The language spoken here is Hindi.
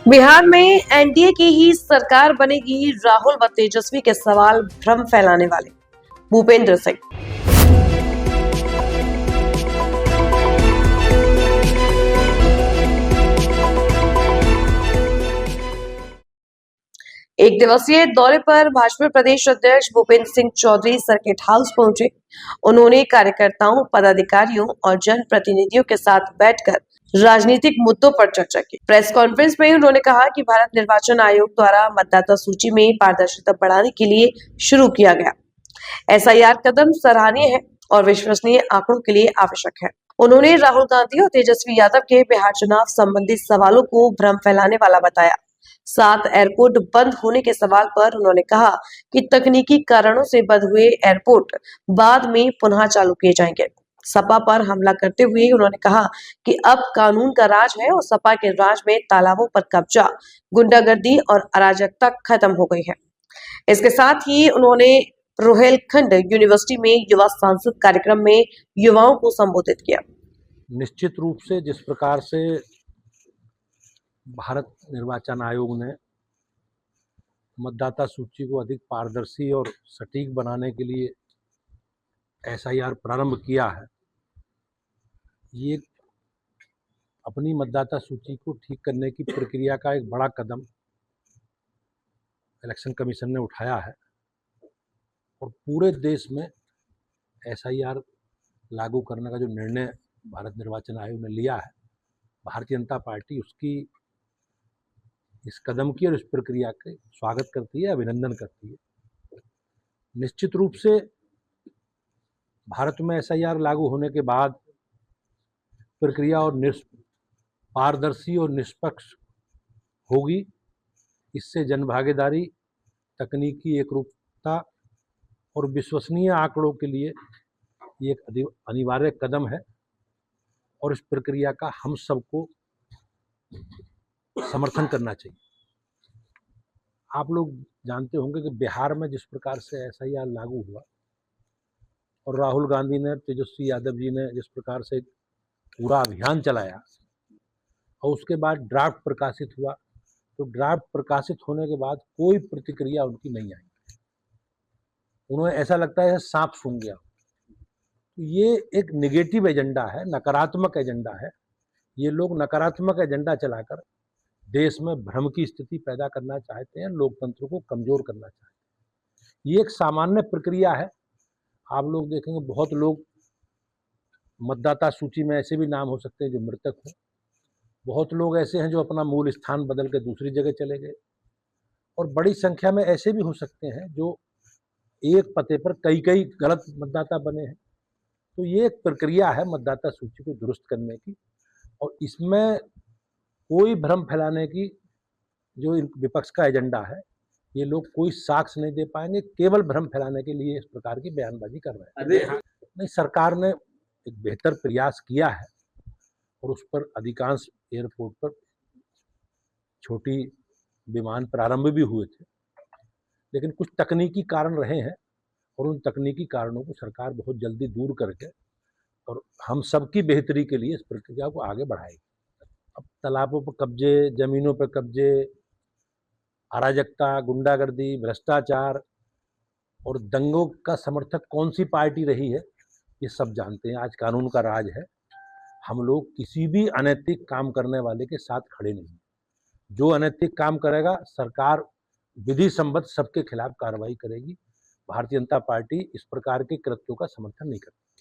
बिहार में एनडीए की ही सरकार बनेगी, राहुल व तेजस्वी के सवाल भ्रम फैलाने वाले भूपेंद्र सिंह। एक दिवसीय दौरे पर भाजपा प्रदेश अध्यक्ष भूपेंद्र सिंह चौधरी सर्किट हाउस पहुंचे। उन्होंने कार्यकर्ताओं, पदाधिकारियों और जनप्रतिनिधियों के साथ बैठकर राजनीतिक मुद्दों पर चर्चा की। प्रेस कॉन्फ्रेंस में उन्होंने कहा कि भारत निर्वाचन आयोग द्वारा मतदाता सूची में पारदर्शिता बढ़ाने के लिए शुरू किया गया एसआईआर कदम सराहनीय है और विश्वसनीय आंकड़ों के लिए आवश्यक है। उन्होंने राहुल गांधी और तेजस्वी यादव के बिहार चुनाव संबंधी सवालों को भ्रम फैलाने वाला बताया। 7 एयरपोर्ट बंद होने के सवाल पर उन्होंने कहा कि तकनीकी कारणों से बंद हुए एयरपोर्ट बाद में पुनः चालू किए जाएंगे। सपा पर हमला करते हुए उन्होंने कहा कि अब कानून का राज है और सपा के राज में तालाबों पर कब्जा, गुंडागर्दी और अराजकता खत्म हो गई है। इसके साथ ही उन्होंने रोहेलखंड यूनिवर्सिटी में युवा सांसद कार्यक्रम में युवाओं को संबोधित किया। निश्चित रूप से जिस प्रकार से भारत निर्वाचन आयोग ने मतदाता सूची को अधिक पारदर्शी और सटीक बनाने के लिए एसआईआर प्रारंभ किया है, ये अपनी मतदाता सूची को ठीक करने की प्रक्रिया का एक बड़ा कदम इलेक्शन कमीशन ने उठाया है और पूरे देश में एसआईआर लागू करने का जो निर्णय भारत निर्वाचन आयोग ने लिया है, भारतीय जनता पार्टी उसकी इस कदम की और इस प्रक्रिया के स्वागत करती है, अभिनंदन करती है। निश्चित रूप से भारत में एसआईआर लागू होने के बाद प्रक्रिया और पारदर्शी और निष्पक्ष होगी। इससे जनभागीदारी, तकनीकी एकरूपता और विश्वसनीय आंकड़ों के लिए ये एक अनिवार्य कदम है और इस प्रक्रिया का हम सबको समर्थन करना चाहिए। आप लोग जानते होंगे कि बिहार में जिस प्रकार से एसआईआर लागू हुआ और राहुल गांधी ने, तेजस्वी यादव जी ने जिस प्रकार से पूरा अभियान चलाया और उसके बाद ड्राफ्ट प्रकाशित हुआ, तो ड्राफ्ट प्रकाशित होने के बाद कोई प्रतिक्रिया उनकी नहीं आई। उन्हें ऐसा लगता है सांप सूंघ गया। तो ये एक नेगेटिव एजेंडा है, नकारात्मक एजेंडा है। ये लोग नकारात्मक एजेंडा चलाकर देश में भ्रम की स्थिति पैदा करना चाहते हैं, लोकतंत्र को कमजोर करना चाहते हैं। ये एक सामान्य प्रक्रिया है। आप लोग देखेंगे बहुत लोग मतदाता सूची में ऐसे भी नाम हो सकते हैं जो मृतक हों, बहुत लोग ऐसे हैं जो अपना मूल स्थान बदल के दूसरी जगह चले गए और बड़ी संख्या में ऐसे भी हो सकते हैं जो एक पते पर कई कई गलत मतदाता बने हैं। तो ये एक प्रक्रिया है मतदाता सूची को दुरुस्त करने की और इसमें कोई भ्रम फैलाने की जो विपक्ष का एजेंडा है, ये लोग कोई साक्ष्य नहीं दे पाएंगे, केवल भ्रम फैलाने के लिए इस प्रकार की बयानबाजी कर रहे हैं। नहीं, सरकार ने एक बेहतर प्रयास किया है और उस पर अधिकांश एयरपोर्ट पर छोटी विमान प्रारंभ भी हुए थे, लेकिन कुछ तकनीकी कारण रहे हैं और उन तकनीकी कारणों को सरकार बहुत जल्दी दूर करके और हम सबकी बेहतरी के लिए इस प्रक्रिया को आगे बढ़ाएगी। अब तालाबों पर कब्जे, जमीनों पर कब्जे, अराजकता, गुंडागर्दी, भ्रष्टाचार और दंगों का समर्थक कौन सी पार्टी रही है, ये सब जानते हैं। आज कानून का राज है। हम लोग किसी भी अनैतिक काम करने वाले के साथ खड़े नहीं। जो अनैतिक काम करेगा, सरकार विधि सम्मत सबके खिलाफ कार्रवाई करेगी। भारतीय जनता पार्टी इस प्रकार के कृत्यों का समर्थन नहीं करती।